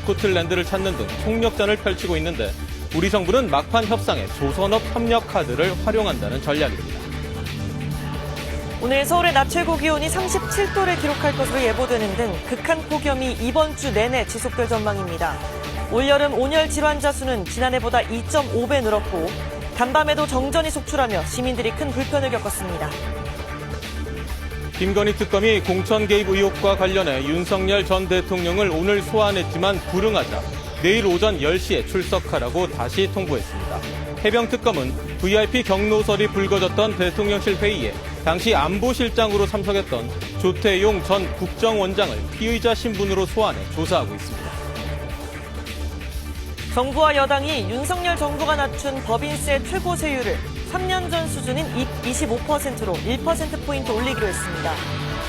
스코틀랜드를 찾는 등 총력전을 펼치고 있는데 우리 정부는 막판 협상에 조선업 협력 카드를 활용한다는 전략입니다. 오늘 서울의 낮 최고 기온이 37도를 기록할 것으로 예보되는 등 극한 폭염이 이번 주 내내 지속될 전망입니다. 올여름 온열 질환자 수는 지난해보다 2.5배 늘었고 간밤에도 정전이 속출하며 시민들이 큰 불편을 겪었습니다. 김건희 특검이 공천 개입 의혹과 관련해 윤석열 전 대통령을 오늘 소환했지만 불응하자 내일 오전 10시에 출석하라고 다시 통보했습니다. 해병특검은 VIP 경로설이 불거졌던 대통령실 회의에 당시 안보실장으로 참석했던 조태용 전 국정원장을 피의자 신분으로 소환해 조사하고 있습니다. 정부와 여당이 윤석열 정부가 낮춘 법인세 최고 세율을 3년 전 수준인 25%로 1%포인트 올리기로 했습니다.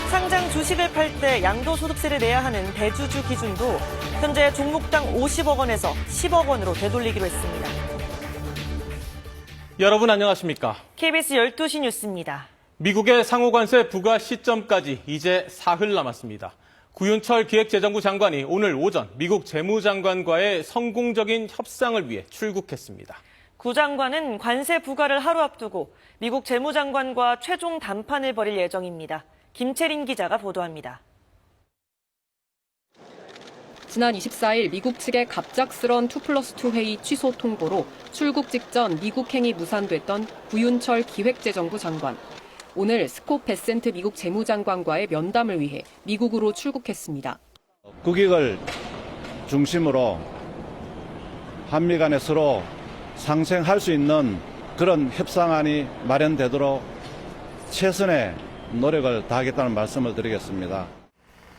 상장 주식을 팔 때 양도소득세를 내야 하는 대주주 기준도 현재 종목당 50억 원에서 10억 원으로 되돌리기로 했습니다. 여러분 안녕하십니까? KBS 12시 뉴스입니다. 미국의 상호관세 부과 시점까지 이제 사흘 남았습니다. 구윤철 기획재정부 장관이 오늘 오전 미국 재무장관과의 성공적인 협상을 위해 출국했습니다. 구 장관은 관세 부과를 하루 앞두고 미국 재무장관과 최종 담판을 벌일 예정입니다. 김채린 기자가 보도합니다. 지난 24일 미국 측의 갑작스런 2+2 회의 취소 통보로 출국 직전 미국행이 무산됐던 구윤철 기획재정부 장관. 오늘 스콧 베센트 미국 재무장관과의 면담을 위해 미국으로 출국했습니다. 국익을 중심으로 한미 간에 서로 상생할 수 있는 그런 협상안이 마련되도록 최선의 노력을 다하겠다는 말씀을 드리겠습니다.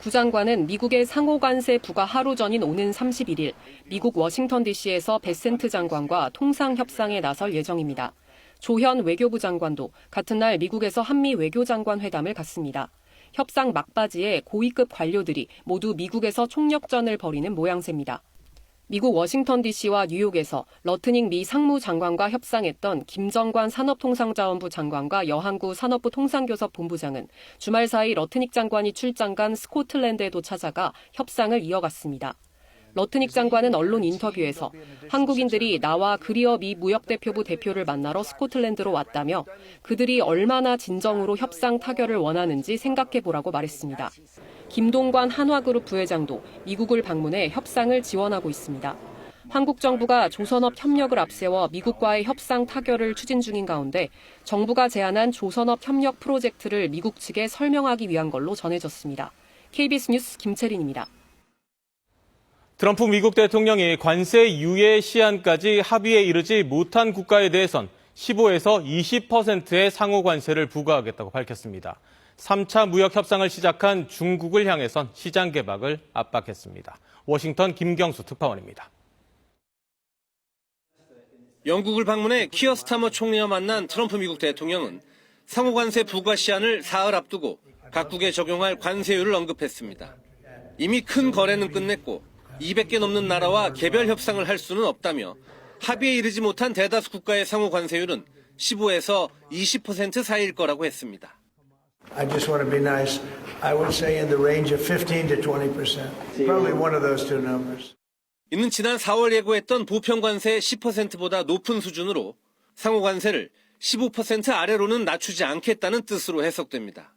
구 장관은 미국의 상호관세 부과 하루 전인 오는 31일 미국 워싱턴 DC에서 베센트 장관과 통상협상에 나설 예정입니다. 조현 외교부 장관도 같은 날 미국에서 한미 외교장관 회담을 갖습니다. 협상 막바지에 고위급 관료들이 모두 미국에서 총력전을 벌이는 모양새입니다. 미국 워싱턴 DC와 뉴욕에서 러트닝 미 상무장관과 협상했던 김정관 산업통상자원부 장관과 여항구 산업부 통상교섭 본부장은 주말 사이 러트닉 장관이 출장 간 스코틀랜드에도 찾아가 협상을 이어갔습니다. 러트닉 장관은 언론 인터뷰에서 한국인들이 나와 그리어 미 무역대표부 대표를 만나러 스코틀랜드로 왔다며 그들이 얼마나 진정으로 협상 타결을 원하는지 생각해보라고 말했습니다. 김동관 한화그룹 부회장도 미국을 방문해 협상을 지원하고 있습니다. 한국 정부가 조선업 협력을 앞세워 미국과의 협상 타결을 추진 중인 가운데 정부가 제안한 조선업 협력 프로젝트를 미국 측에 설명하기 위한 걸로 전해졌습니다. KBS 뉴스 김채린입니다. 트럼프 미국 대통령이 관세 유예 시한까지 합의에 이르지 못한 국가에 대해선 15에서 20%의 상호 관세를 부과하겠다고 밝혔습니다. 3차 무역 협상을 시작한 중국을 향해선 시장 개박을 압박했습니다. 워싱턴 김경수 특파원입니다. 영국을 방문해 키어 스타머 총리와 만난 트럼프 미국 대통령은 상호 관세 부과 시한을 사흘 앞두고 각국에 적용할 관세율을 언급했습니다. 이미 큰 거래는 끝냈고 200개 넘는 나라와 개별 협상을 할 수는 없다며 합의에 이르지 못한 대다수 국가의 상호 관세율은 15에서 20% 사이일 거라고 했습니다. I just want to be nice. I would say in the range of 15 to 20%. Probably one of those two numbers. 이는 지난 4월 예고했던 보편 관세 10%보다 높은 수준으로 상호 관세를 15% 아래로는 낮추지 않겠다는 뜻으로 해석됩니다.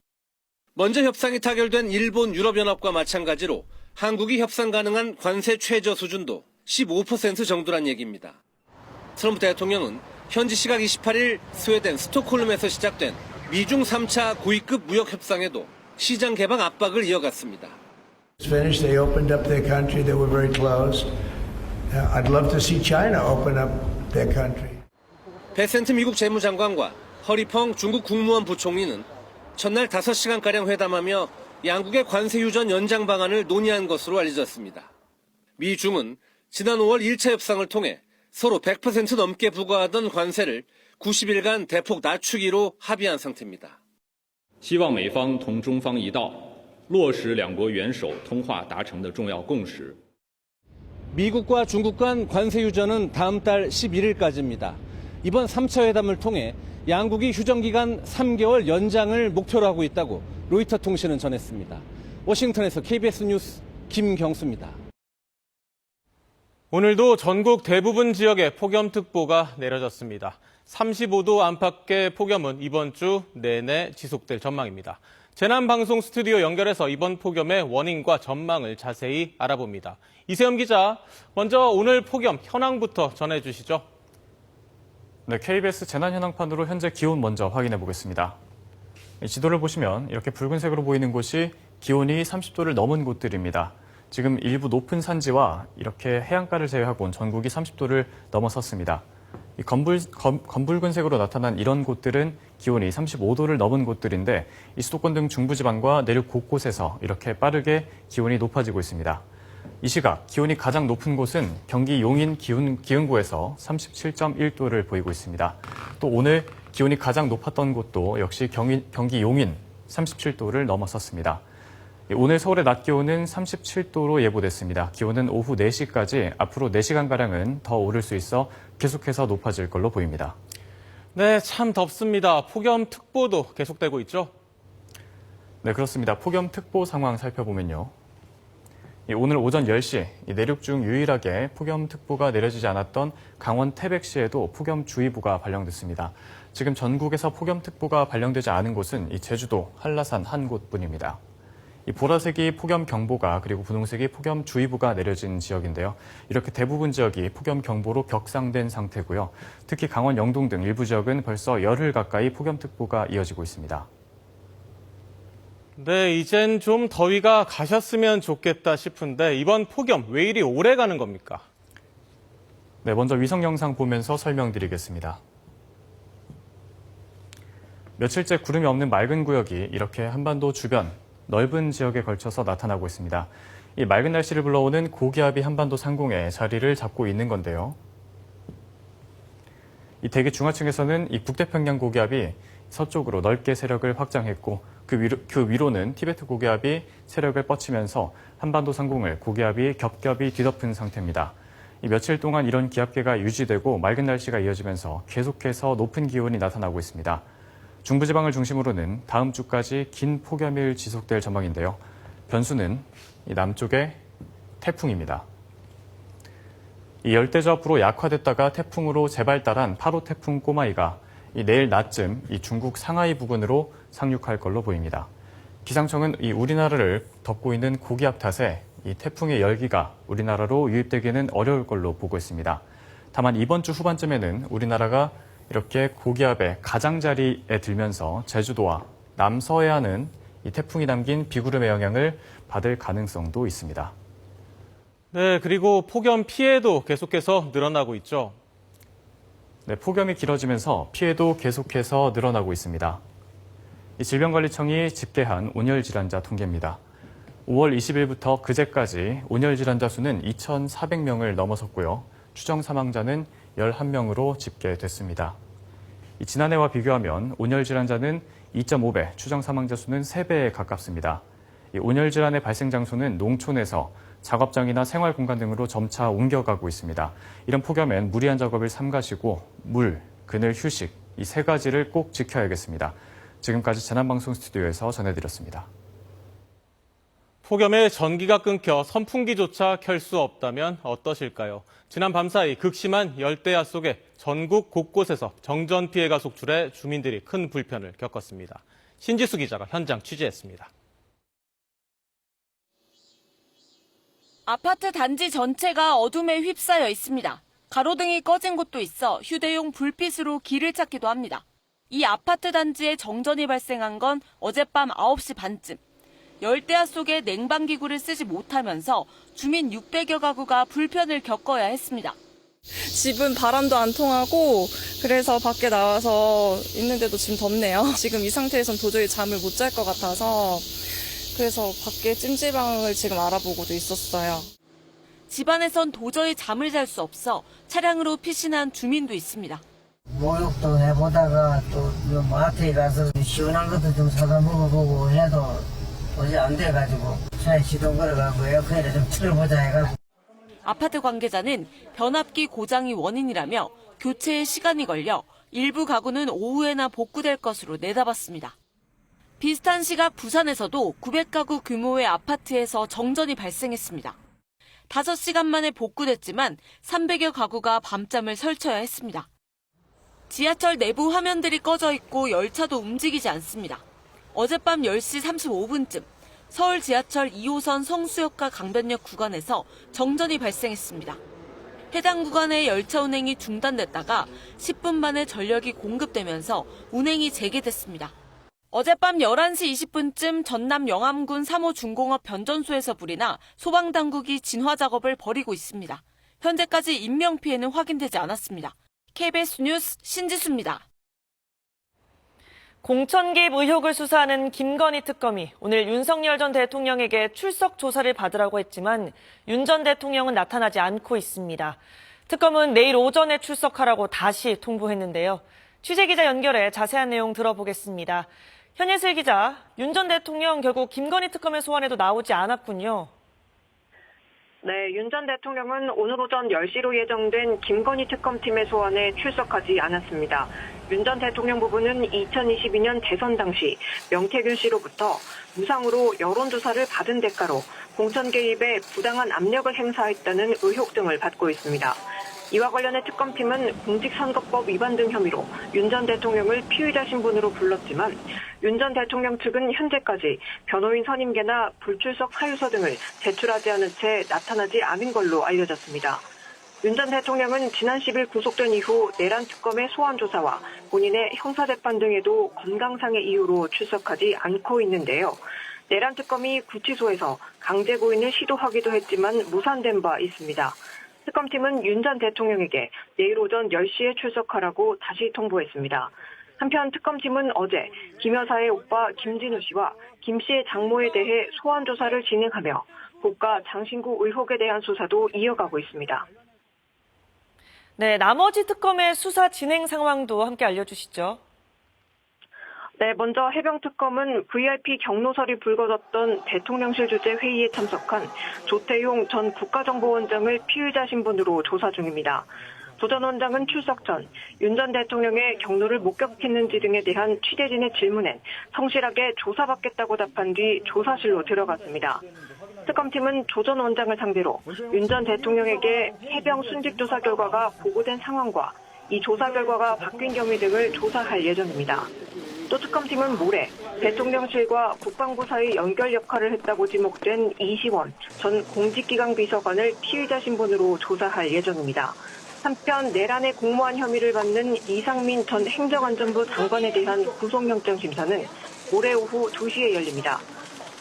먼저 협상이 타결된 일본 유럽연합과 마찬가지로 한국이 협상 가능한 관세 최저 수준도 15% 정도란 얘기입니다. 트럼프 대통령은 현지 시각 28일 스웨덴 스톡홀름에서 시작된 미중 3차 고위급 무역 협상에도 시장 개방 압박을 이어갔습니다. Finished. They opened up their country. They were very closed. I'd love to see China open up their country. 베센트 미국 재무장관과 허리펑 중국 국무원 부총리는 첫날 5시간가량 회담하며 양국의 관세 유전 연장 방안을 논의한 것으로 알려졌습니다. 미중은 지난 5월 1차 협상을 통해 서로 100% 넘게 부과하던 관세를 90일간 대폭 낮추기로 합의한 상태입니다. 希望美方同中方一道落实两国元首通话达成的重要共识. 미국과 중국 간 관세 유전은 다음 달 11일까지입니다. 이번 3차 회담을 통해 양국이 휴전기간 3개월 연장을 목표로 하고 있다고 로이터 통신은 전했습니다. 워싱턴에서 KBS 뉴스 김경수입니다. 오늘도 전국 대부분 지역에 폭염특보가 내려졌습니다. 35도 안팎의 폭염은 이번 주 내내 지속될 전망입니다. 재난방송 스튜디오 연결해서 이번 폭염의 원인과 전망을 자세히 알아봅니다. 이세엄 기자, 먼저 오늘 폭염 현황부터 전해주시죠. 네, KBS 재난현황판으로 현재 기온 먼저 확인해 보겠습니다. 지도를 보시면 이렇게 붉은색으로 보이는 곳이 기온이 30도를 넘은 곳들입니다. 지금 일부 높은 산지와 이렇게 해안가를 제외하고는 전국이 30도를 넘어섰습니다. 이 검붉은색으로 나타난 이런 곳들은 기온이 35도를 넘은 곳들인데 이 수도권 등 중부지방과 내륙 곳곳에서 이렇게 빠르게 기온이 높아지고 있습니다. 이 시각 기온이 가장 높은 곳은 경기 용인 기흥구에서 37.1도를 보이고 있습니다. 또 오늘 기온이 가장 높았던 곳도 역시 경기 용인 37도를 넘어섰습니다. 오늘 서울의 낮 기온은 37도로 예보됐습니다. 기온은 오후 4시까지 앞으로 4시간가량은 더 오를 수 있어 계속해서 높아질 걸로 보입니다. 네, 참 덥습니다. 폭염특보도 계속되고 있죠? 네, 그렇습니다. 폭염특보 상황 살펴보면요. 오늘 오전 10시 내륙 중 유일하게 폭염특보가 내려지지 않았던 강원 태백시에도 폭염주의보가 발령됐습니다. 지금 전국에서 폭염특보가 발령되지 않은 곳은 이 제주도 한라산 한 곳뿐입니다. 이 보라색이 폭염경보가 그리고 분홍색이 폭염주의보가 내려진 지역인데요. 이렇게 대부분 지역이 폭염경보로 격상된 상태고요. 특히 강원 영동 등 일부 지역은 벌써 열흘 가까이 폭염특보가 이어지고 있습니다. 네, 이젠 좀 더위가 가셨으면 좋겠다 싶은데 이번 폭염 왜 이리 오래 가는 겁니까? 네, 먼저 위성 영상 보면서 설명드리겠습니다. 며칠째 구름이 없는 맑은 구역이 이렇게 한반도 주변 넓은 지역에 걸쳐서 나타나고 있습니다. 이 맑은 날씨를 불러오는 고기압이 한반도 상공에 자리를 잡고 있는 건데요. 이 대기 중하층에서는 이 북태평양 고기압이 서쪽으로 넓게 세력을 확장했고 그 위로는 티베트 고기압이 세력을 뻗치면서 한반도 상공을 고기압이 겹겹이 뒤덮은 상태입니다. 이 며칠 동안 이런 기압계가 유지되고 맑은 날씨가 이어지면서 계속해서 높은 기온이 나타나고 있습니다. 중부지방을 중심으로는 다음 주까지 긴 폭염일 지속될 전망인데요. 변수는 이 남쪽의 태풍입니다. 이 열대저압으로 약화됐다가 태풍으로 재발달한 8호 태풍 꼬마이가 내일 낮쯤 이 중국 상하이 부근으로 상륙할 걸로 보입니다. 기상청은 이 우리나라를 덮고 있는 고기압 탓에 이 태풍의 열기가 우리나라로 유입되기는 어려울 걸로 보고 있습니다. 다만 이번 주 후반쯤에는 우리나라가 이렇게 고기압의 가장자리에 들면서 제주도와 남서해안은 이 태풍이 남긴 비구름의 영향을 받을 가능성도 있습니다. 네, 그리고 폭염 피해도 계속해서 늘어나고 있죠. 네, 폭염이 길어지면서 피해도 계속해서 늘어나고 있습니다. 이 질병관리청이 집계한 온열 질환자 통계입니다. 5월 20일부터 그제까지 온열 질환자 수는 2,400명을 넘어섰고요. 추정 사망자는 11명으로 집계됐습니다. 지난해와 비교하면 온열 질환자는 2.5배, 추정 사망자 수는 3배에 가깝습니다. 온열 질환의 발생 장소는 농촌에서 작업장이나 생활 공간 등으로 점차 옮겨가고 있습니다. 이런 폭염엔 무리한 작업을 삼가시고 물, 그늘, 휴식 이 세 가지를 꼭 지켜야겠습니다. 지금까지 재난방송 스튜디오에서 전해드렸습니다. 폭염에 전기가 끊겨 선풍기조차 켤 수 없다면 어떠실까요? 지난 밤사이 극심한 열대야 속에 전국 곳곳에서 정전 피해가 속출해 주민들이 큰 불편을 겪었습니다. 신지수 기자가 현장 취재했습니다. 아파트 단지 전체가 어둠에 휩싸여 있습니다. 가로등이 꺼진 곳도 있어 휴대용 불빛으로 길을 찾기도 합니다. 이 아파트 단지에 정전이 발생한 건 어젯밤 9시 반쯤. 열대야 속에 냉방기구를 쓰지 못하면서 주민 600여 가구가 불편을 겪어야 했습니다. 집은 바람도 안 통하고 그래서 밖에 나와서 있는데도 지금 덥네요. 지금 이 상태에선 도저히 잠을 못 잘 것 같아서 그래서 밖에 찜질방을 지금 알아보고도 있었어요. 집안에선 도저히 잠을 잘 수 없어 차량으로 피신한 주민도 있습니다. 목욕도 해보다가 또 마트에 가서 시원한 것도 좀 사다 먹어보고 해도 도저히 안 돼가지고 차에 시동 걸어가고 에어컨을 좀 틀어보자 해가지고. 아파트 관계자는 변압기 고장이 원인이라며 교체에 시간이 걸려 일부 가구는 오후에나 복구될 것으로 내다봤습니다. 비슷한 시각 부산에서도 900가구 규모의 아파트에서 정전이 발생했습니다. 5시간 만에 복구됐지만 300여 가구가 밤잠을 설쳐야 했습니다. 지하철 내부 화면들이 꺼져 있고 열차도 움직이지 않습니다. 어젯밤 10시 35분쯤 서울 지하철 2호선 성수역과 강변역 구간에서 정전이 발생했습니다. 해당 구간의 열차 운행이 중단됐다가 10분 만에 전력이 공급되면서 운행이 재개됐습니다. 어젯밤 11시 20분쯤 전남 영암군 3호 중공업 변전소에서 불이 나 소방당국이 진화 작업을 벌이고 있습니다. 현재까지 인명피해는 확인되지 않았습니다. KBS 뉴스 신지수입니다. 공천 개입 의혹을 수사하는 김건희 특검이 오늘 윤석열 전 대통령에게 출석 조사를 받으라고 했지만 윤 전 대통령은 나타나지 않고 있습니다. 특검은 내일 오전에 출석하라고 다시 통보했는데요. 취재기자 연결해 자세한 내용 들어보겠습니다. 현예슬 기자, 윤 전 대통령 결국 김건희 특검의 소환에도 나오지 않았군요. 네, 윤 전 대통령은 오늘 오전 10시로 예정된 김건희 특검팀의 소환에 출석하지 않았습니다. 윤 전 대통령 부부는 2022년 대선 당시 명태균 씨로부터 무상으로 여론조사를 받은 대가로 공천 개입에 부당한 압력을 행사했다는 의혹 등을 받고 있습니다. 이와 관련해 특검팀은 공직선거법 위반 등 혐의로 윤 전 대통령을 피의자 신분으로 불렀지만 윤 전 대통령 측은 현재까지 변호인 선임계나 불출석 사유서 등을 제출하지 않은 채 나타나지 않은 걸로 알려졌습니다. 윤 전 대통령은 지난 10일 구속된 이후 내란 특검의 소환 조사와 본인의 형사재판 등에도 건강상의 이유로 출석하지 않고 있는데요. 내란 특검이 구치소에서 강제 구인을 시도하기도 했지만 무산된 바 있습니다. 특검팀은 윤 전 대통령에게 내일 오전 10시에 출석하라고 다시 통보했습니다. 한편 특검팀은 어제 김 여사의 오빠 김진우 씨와 김 씨의 장모에 대해 소환 조사를 진행하며 고가 장신구 의혹에 대한 수사도 이어가고 있습니다. 네, 나머지 특검의 수사 진행 상황도 함께 알려주시죠. 네, 먼저 해병특검은 VIP 경로설이 불거졌던 대통령실 주재 회의에 참석한 조태용 전 국가정보원장을 피의자 신분으로 조사 중입니다. 조 전 원장은 출석 전 윤 전 대통령의 경로를 목격했는지 등에 대한 취재진의 질문엔 성실하게 조사받겠다고 답한 뒤 조사실로 들어갔습니다. 특검팀은 조 전 원장을 상대로 윤 전 대통령에게 해병 순직조사 결과가 보고된 상황과 이 조사 결과가 바뀐 경위 등을 조사할 예정입니다. 또 특검팀은 모레 대통령실과 국방부 사이 연결 역할을 했다고 지목된 이시원 전 공직기강 비서관을 피의자 신분으로 조사할 예정입니다. 한편 내란의 공모한 혐의를 받는 이상민 전 행정안전부 장관에 대한 구속영장 심사는 모레 오후 2시에 열립니다.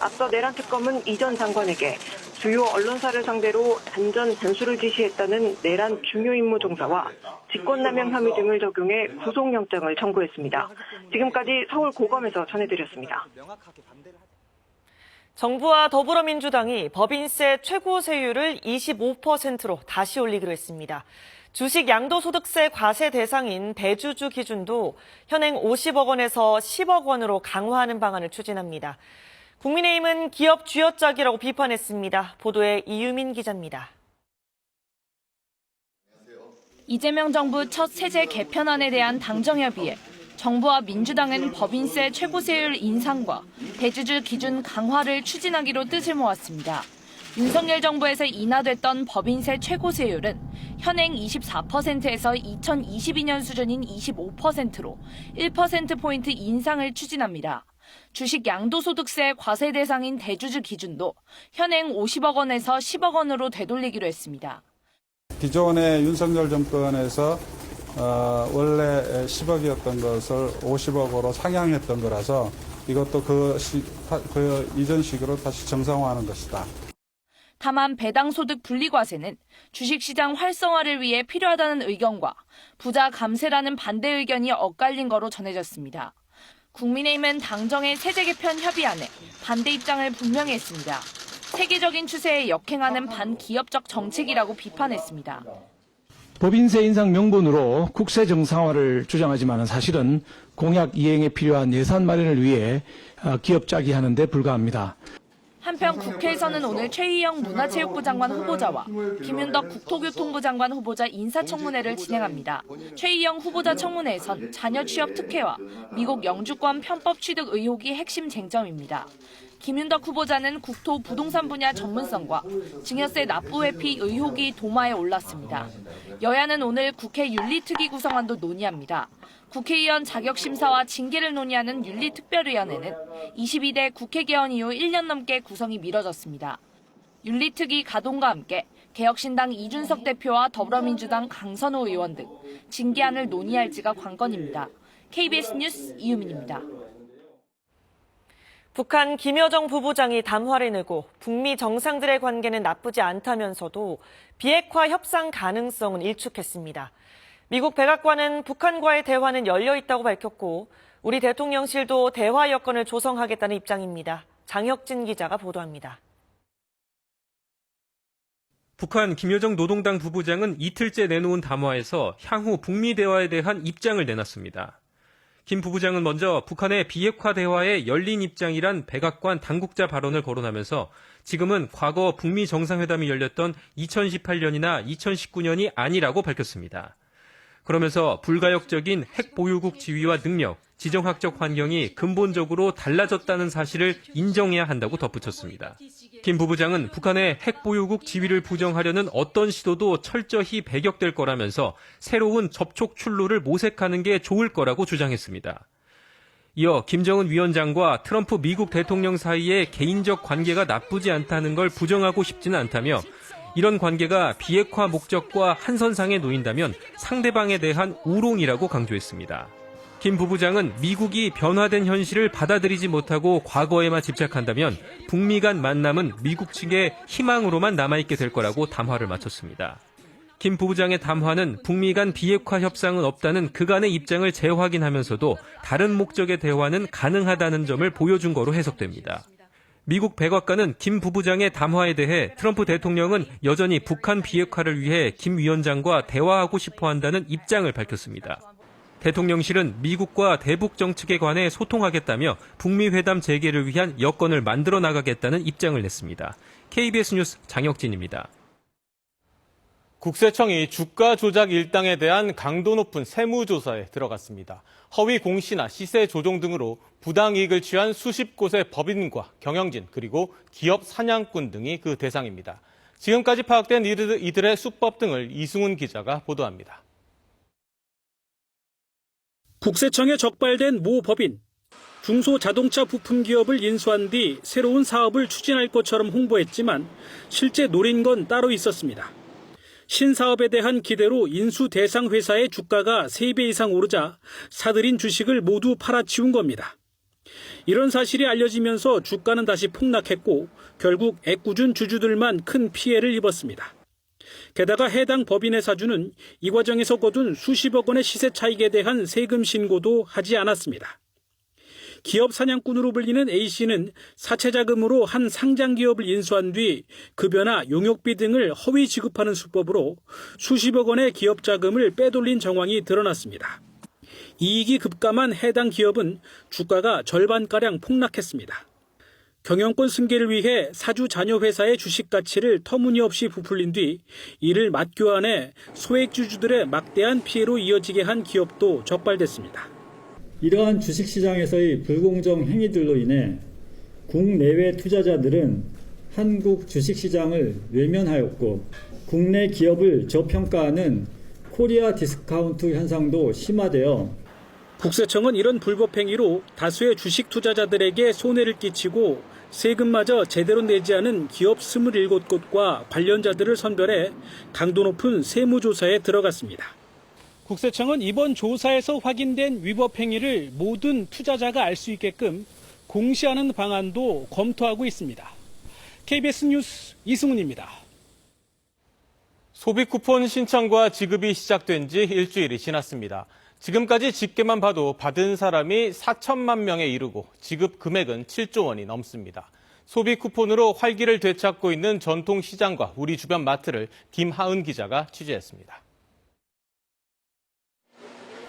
앞서 내란 특검은 이 전 장관에게 주요 언론사를 상대로 단전 단수를 지시했다는 내란 중요 임무 종사와 직권남용 혐의 등을 적용해 구속영장을 청구했습니다. 지금까지 서울고검에서 전해드렸습니다. 정부와 더불어민주당이 법인세 최고 세율을 25%로 다시 올리기로 했습니다. 주식 양도소득세 과세 대상인 대주주 기준도 현행 50억 원에서 10억 원으로 강화하는 방안을 추진합니다. 국민의힘은 기업 쥐어짜기라고 비판했습니다. 보도에 이유민 기자입니다. 이재명 정부 첫 세제 개편안에 대한 당정협의에 정부와 민주당은 법인세 최고세율 인상과 대주주 기준 강화를 추진하기로 뜻을 모았습니다. 윤석열 정부에서 인하됐던 법인세 최고세율은 현행 24%에서 2022년 수준인 25%로 1%포인트 인상을 추진합니다. 주식 양도소득세 과세 대상인 대주주 기준도 현행 50억 원에서 10억 원으로 되돌리기로 했습니다. 기존의 윤석열 정권에서 원래 10억이었던 것을 50억으로 상향했던 거라서 이것도 그 이전 시기로 다시 정상화하는 것이다. 다만 배당소득 분리과세는 주식시장 활성화를 위해 필요하다는 의견과 부자 감세라는 반대 의견이 엇갈린 거로 전해졌습니다. 국민의힘은 당정의 세제 개편 협의안에 반대 입장을 분명히 했습니다. 세계적인 추세에 역행하는 반기업적 정책이라고 비판했습니다. 법인세 인상 명분으로 국세 정상화를 주장하지만 사실은 공약 이행에 필요한 예산 마련을 위해 기업 짜기 하는 데 불과합니다. 한편 국회에서는 오늘 최희영 문화체육부 장관 후보자와 김윤덕 국토교통부 장관 후보자 인사청문회를 진행합니다. 최희영 후보자 청문회에선 자녀 취업 특혜와 미국 영주권 편법 취득 의혹이 핵심 쟁점입니다. 김윤덕 후보자는 국토 부동산 분야 전문성과 증여세 납부 회피 의혹이 도마에 올랐습니다. 여야는 오늘 국회 윤리특위 구성안도 논의합니다. 국회의원 자격심사와 징계를 논의하는 윤리특별위원회는 22대 국회 개헌 이후 1년 넘게 구성이 미뤄졌습니다. 윤리특위 가동과 함께 개혁신당 이준석 대표와 더불어민주당 강선호 의원 등 징계안을 논의할지가 관건입니다. KBS 뉴스 이유민입니다. 북한 김여정 부부장이 담화를 내고 북미 정상들의 관계는 나쁘지 않다면서도 비핵화 협상 가능성은 일축했습니다. 미국 백악관은 북한과의 대화는 열려 있다고 밝혔고 우리 대통령실도 대화 여건을 조성하겠다는 입장입니다. 장혁진 기자가 보도합니다. 북한 김여정 노동당 부부장은 이틀째 내놓은 담화에서 향후 북미 대화에 대한 입장을 내놨습니다. 김 부부장은 먼저 북한의 비핵화 대화에 열린 입장이란 백악관 당국자 발언을 거론하면서 지금은 과거 북미 정상회담이 열렸던 2018년이나 2019년이 아니라고 밝혔습니다. 그러면서 불가역적인 핵 보유국 지위와 능력, 지정학적 환경이 근본적으로 달라졌다는 사실을 인정해야 한다고 덧붙였습니다. 김 부부장은 북한의 핵 보유국 지위를 부정하려는 어떤 시도도 철저히 배격될 거라면서 새로운 접촉 출로를 모색하는 게 좋을 거라고 주장했습니다. 이어 김정은 위원장과 트럼프 미국 대통령 사이의 개인적 관계가 나쁘지 않다는 걸 부정하고 싶지는 않다며 이런 관계가 비핵화 목적과 한선상에 놓인다면 상대방에 대한 우롱이라고 강조했습니다. 김 부부장은 미국이 변화된 현실을 받아들이지 못하고 과거에만 집착한다면 북미 간 만남은 미국 측의 희망으로만 남아있게 될 거라고 담화를 마쳤습니다. 김 부부장의 담화는 북미 간 비핵화 협상은 없다는 그간의 입장을 재확인하면서도 다른 목적의 대화는 가능하다는 점을 보여준 거로 해석됩니다. 미국 백악관은 김 부부장의 담화에 대해 트럼프 대통령은 여전히 북한 비핵화를 위해 김 위원장과 대화하고 싶어 한다는 입장을 밝혔습니다. 대통령실은 미국과 대북 정책에 관해 소통하겠다며 북미 회담 재개를 위한 여건을 만들어 나가겠다는 입장을 냈습니다. KBS 뉴스 장혁진입니다. 국세청이 주가 조작 일당에 대한 강도 높은 세무조사에 들어갔습니다. 허위 공시나 시세 조종 등으로 부당이익을 취한 수십 곳의 법인과 경영진 그리고 기업 사냥꾼 등이 그 대상입니다. 지금까지 파악된 이들의 수법 등을 이승훈 기자가 보도합니다. 국세청에 적발된 모 법인, 중소자동차 부품 기업을 인수한 뒤 새로운 사업을 추진할 것처럼 홍보했지만 실제 노린 건 따로 있었습니다. 신사업에 대한 기대로 인수 대상 회사의 주가가 3배 이상 오르자 사들인 주식을 모두 팔아치운 겁니다. 이런 사실이 알려지면서 주가는 다시 폭락했고 결국 애꿎은 주주들만 큰 피해를 입었습니다. 게다가 해당 법인의 사주는 이 과정에서 거둔 수십억 원의 시세 차익에 대한 세금 신고도 하지 않았습니다. 기업 사냥꾼으로 불리는 A씨는 사채 자금으로 한 상장 기업을 인수한 뒤 급여나 용역비 등을 허위 지급하는 수법으로 수십억 원의 기업 자금을 빼돌린 정황이 드러났습니다. 이익이 급감한 해당 기업은 주가가 절반가량 폭락했습니다. 경영권 승계를 위해 사주 자녀 회사의 주식 가치를 터무니없이 부풀린 뒤 이를 맞교환해 소액주주들의 막대한 피해로 이어지게 한 기업도 적발됐습니다. 이러한 주식시장에서의 불공정 행위들로 인해 국내외 투자자들은 한국 주식시장을 외면하였고 국내 기업을 저평가하는 코리아 디스카운트 현상도 심화되어 국세청은 이런 불법 행위로 다수의 주식 투자자들에게 손해를 끼치고 세금마저 제대로 내지 않은 기업 27곳과 관련자들을 선별해 강도 높은 세무조사에 들어갔습니다. 국세청은 이번 조사에서 확인된 위법 행위를 모든 투자자가 알 수 있게끔 공시하는 방안도 검토하고 있습니다. KBS 뉴스 이승훈입니다. 소비 쿠폰 신청과 지급이 시작된 지 일주일이 지났습니다. 지금까지 집계만 봐도 받은 사람이 4천만 명에 이르고 지급 금액은 7조 원이 넘습니다. 소비 쿠폰으로 활기를 되찾고 있는 전통시장과 우리 주변 마트를 김하은 기자가 취재했습니다.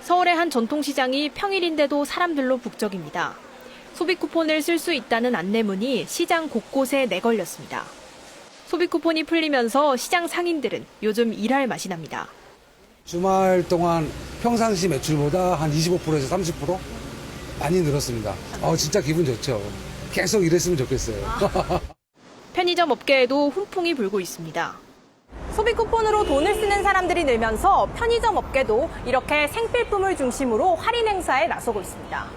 서울의 한 전통시장이 평일인데도 사람들로 북적입니다. 소비 쿠폰을 쓸 수 있다는 안내문이 시장 곳곳에 내걸렸습니다. 소비 쿠폰이 풀리면서 시장 상인들은 요즘 일할 맛이 납니다. 주말 동안 평상시 매출보다 한 25%에서 30% 많이 늘었습니다. 진짜 기분 좋죠. 계속 이랬으면 좋겠어요. 편의점 업계에도 훈풍이 불고 있습니다. 소비 쿠폰으로 돈을 쓰는 사람들이 늘면서 편의점 업계도 이렇게 생필품을 중심으로 할인 행사에 나서고 있습니다.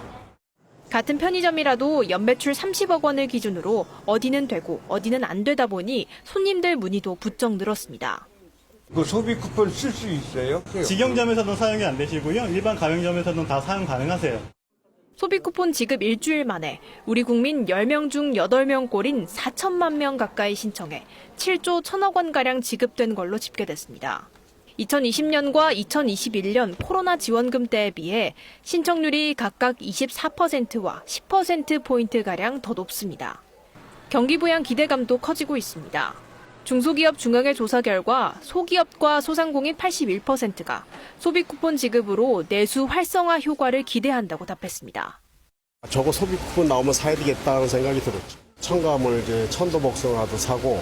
같은 편의점이라도 연매출 30억 원을 기준으로 어디는 되고 어디는 안 되다 보니 손님들 문의도 부쩍 늘었습니다. 그 소비 쿠폰 쓸 수 있어요? 직영점에서는 사용이 안 되시고요. 일반 가맹점에서는 다 사용 가능하세요. 소비 쿠폰 지급 일주일 만에 우리 국민 10명 중 8명 꼴인 4천만 명 가까이 신청해 7조 1천억 원가량 지급된 걸로 집계됐습니다. 2020년과 2021년 코로나 지원금 때에 비해 신청률이 각각 24%와 10%포인트가량 더 높습니다. 경기 부양 기대감도 커지고 있습니다. 중소기업 중앙회 조사 결과 소기업과 소상공인 81%가 소비 쿠폰 지급으로 내수 활성화 효과를 기대한다고 답했습니다. 저거 소비 쿠폰 나오면 사야 되겠다는 생각이 들었죠. 첨가물 이제 천도복숭아도 사고.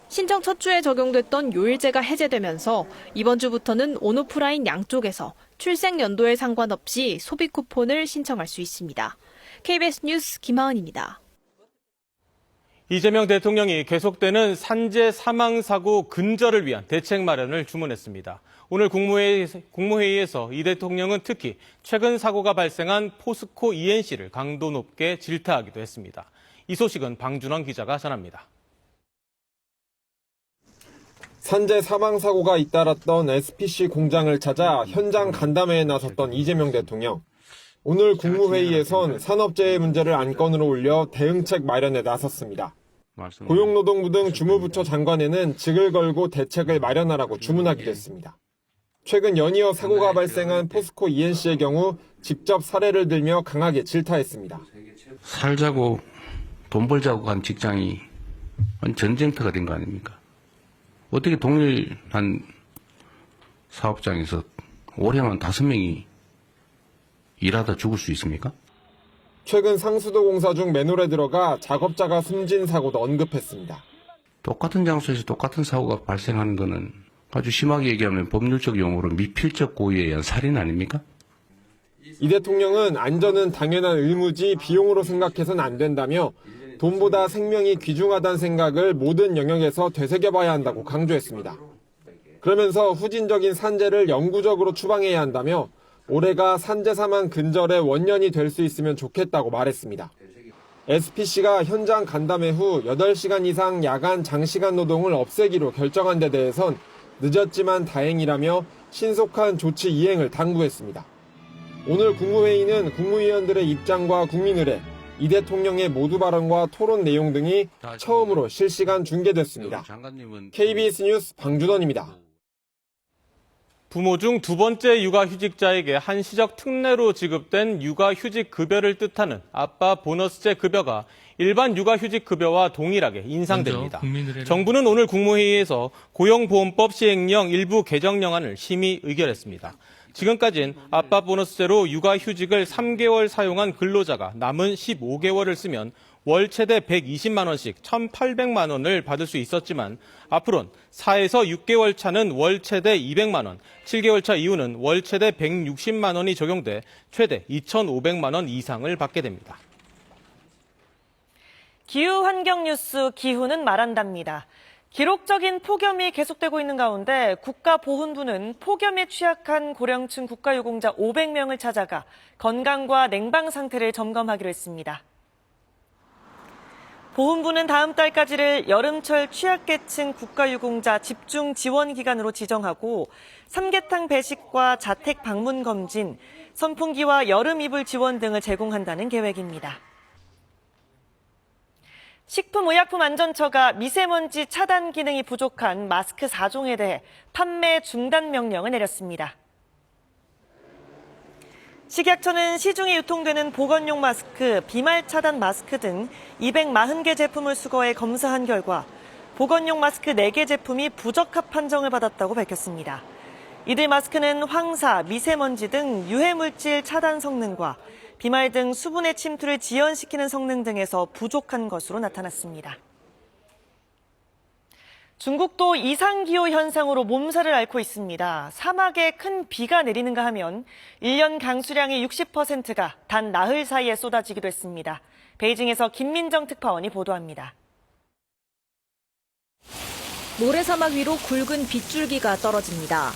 신청 첫 주에 적용됐던 요일제가 해제되면서 이번 주부터는 온오프라인 양쪽에서 출생 연도에 상관없이 소비 쿠폰을 신청할 수 있습니다. KBS 뉴스 김하은입니다. 이재명 대통령이 계속되는 산재 사망 사고 근절을 위한 대책 마련을 주문했습니다. 오늘 국무회의에서 이 대통령은 특히 최근 사고가 발생한 포스코 ENC를 강도 높게 질타하기도 했습니다. 이 소식은 방준원 기자가 전합니다. 산재 사망 사고가 잇따랐던 SPC 공장을 찾아 현장 간담회에 나섰던 이재명 대통령. 오늘 국무회의에선 산업재해 문제를 안건으로 올려 대응책 마련에 나섰습니다. 고용노동부 등 주무부처 장관에는 직을 걸고 대책을 마련하라고 주문하기도 했습니다. 최근 연이어 사고가 발생한 포스코 ENC의 경우 직접 사례를 들며 강하게 질타했습니다. 살자고 돈 벌자고 간 직장이 전쟁터가 된 거 아닙니까? 어떻게 동일한 사업장에서 올해만 5명이 일하다 죽을 수 있습니까? 최근 상수도 공사 중 맨홀에 들어가 작업자가 숨진 사고도 언급했습니다. 똑같은 장소에서 똑같은 사고가 발생하는 것은 아주 심하게 얘기하면 법률적 용어로 미필적 고의에 의한 살인 아닙니까? 이 대통령은 안전은 당연한 의무지 비용으로 생각해서는 안 된다며 돈보다 생명이 귀중하다는 생각을 모든 영역에서 되새겨봐야 한다고 강조했습니다. 그러면서 후진적인 산재를 영구적으로 추방해야 한다며 올해가 산재 사망 근절의 원년이 될 수 있으면 좋겠다고 말했습니다. SPC가 현장 간담회 후 8시간 이상 야간 장시간 노동을 없애기로 결정한 데 대해선 늦었지만 다행이라며 신속한 조치 이행을 당부했습니다. 오늘 국무회의는 국무위원들의 입장과 국민의례, 이 대통령의 모두 발언과 토론 내용 등이 처음으로 실시간 중계됐습니다. KBS 뉴스 방준원입니다. 부모 중 두 번째 육아휴직자에게 한시적 특례로 지급된 육아휴직 급여를 뜻하는 아빠 보너스제 급여가 일반 육아휴직 급여와 동일하게 인상됩니다. 정부는 오늘 국무회의에서 고용보험법 시행령 일부 개정령안을 심의 의결했습니다. 지금까지는 아빠 보너스제로 육아휴직을 3개월 사용한 근로자가 남은 15개월을 쓰면 월 최대 120만 원씩 1,800만 원을 받을 수 있었지만 앞으로는 4에서 6개월 차는 월 최대 200만 원, 7개월 차 이후는 월 최대 160만 원이 적용돼 최대 2,500만 원 이상을 받게 됩니다. 기후환경 뉴스 기후는 말한답니다. 기록적인 폭염이 계속되고 있는 가운데 국가보훈부는 폭염에 취약한 고령층 국가유공자 500명을 찾아가 건강과 냉방 상태를 점검하기로 했습니다. 보훈부는 다음 달까지를 여름철 취약계층 국가유공자 집중 지원 기간으로 지정하고 삼계탕 배식과 자택 방문 검진, 선풍기와 여름 이불 지원 등을 제공한다는 계획입니다. 식품의약품안전처가 미세먼지 차단 기능이 부족한 마스크 4종에 대해 판매 중단 명령을 내렸습니다. 식약처는 시중에 유통되는 보건용 마스크, 비말 차단 마스크 등 240개 제품을 수거해 검사한 결과 보건용 마스크 4개 제품이 부적합 판정을 받았다고 밝혔습니다. 이들 마스크는 황사, 미세먼지 등 유해물질 차단 성능과 비말 등 수분의 침투를 지연시키는 성능 등에서 부족한 것으로 나타났습니다. 중국도 이상기후 현상으로 몸살을 앓고 있습니다. 사막에 큰 비가 내리는가 하면 1년 강수량의 60%가 단 나흘 사이에 쏟아지기도 했습니다. 베이징에서 김민정 특파원이 보도합니다. 모래사막 위로 굵은 빗줄기가 떨어집니다.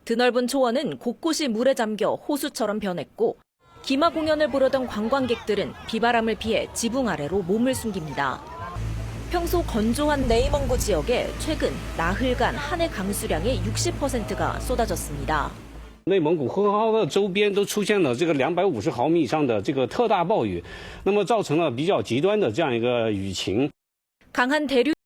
드넓은 초원은 곳곳이 물에 잠겨 호수처럼 변했고 기마 공연을 보려던 관광객들은 비바람을 피해 지붕 아래로 몸을 숨깁니다. 평소 건조한 내이멍구 지역에 최근 나흘간 한 해 강수량의 60%가 쏟아졌습니다. 内蒙古呼和浩特周边都出现了这个250毫米以上的这个特大暴雨，那么造成了比较极端的这样一个雨情。 강한 대류